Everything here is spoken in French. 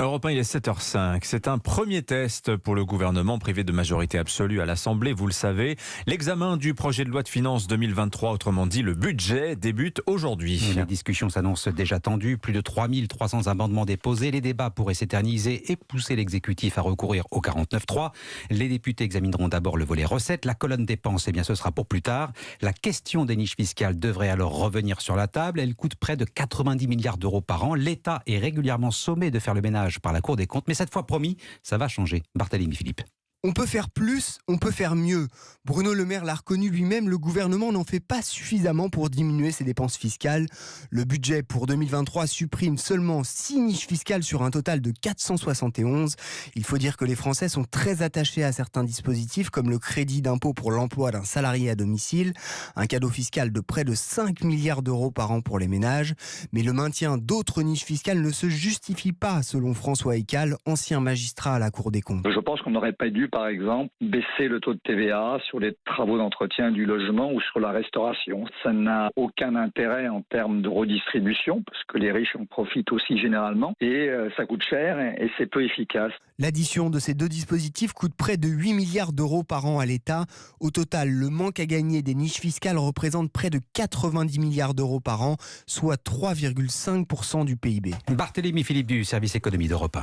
Europe 1, il est 7h05. C'est un premier test pour le gouvernement privé de majorité absolue à l'Assemblée, vous le savez. L'examen du projet de loi de finances 2023, autrement dit le budget, débute aujourd'hui. Les discussions s'annoncent déjà tendues. Plus de 3300 amendements déposés. Les débats pourraient s'éterniser et pousser l'exécutif à recourir au 49.3. Les députés examineront d'abord le volet recettes. La colonne dépenses, eh bien, ce sera pour plus tard. La question des niches fiscales devrait alors revenir sur la table. Elle coûte près de 90 milliards d'euros par an. L'État est régulièrement sommé de faire le ménage par la Cour des comptes, mais cette fois promis, ça va changer. Barthélémy Philippe. On peut faire plus, on peut faire mieux. Bruno Le Maire l'a reconnu lui-même, le gouvernement n'en fait pas suffisamment pour diminuer ses dépenses fiscales. Le budget pour 2023 supprime seulement 6 niches fiscales sur un total de 471. Il faut dire que les Français sont très attachés à certains dispositifs comme le crédit d'impôt pour l'emploi d'un salarié à domicile, un cadeau fiscal de près de 5 milliards d'euros par an pour les ménages. Mais le maintien d'autres niches fiscales ne se justifie pas, selon François Eycal, ancien magistrat à la Cour des comptes. Je pense qu'on n'aurait pas dû, par exemple, baisser le taux de TVA sur les travaux d'entretien du logement ou sur la restauration. Ça n'a aucun intérêt en termes de redistribution, parce que les riches en profitent aussi généralement, et ça coûte cher et c'est peu efficace. L'addition de ces deux dispositifs coûte près de 8 milliards d'euros par an à l'État. Au total, le manque à gagner des niches fiscales représente près de 90 milliards d'euros par an, soit 3,5% du PIB. Barthélémy Philippe du service économie d'Europe 1.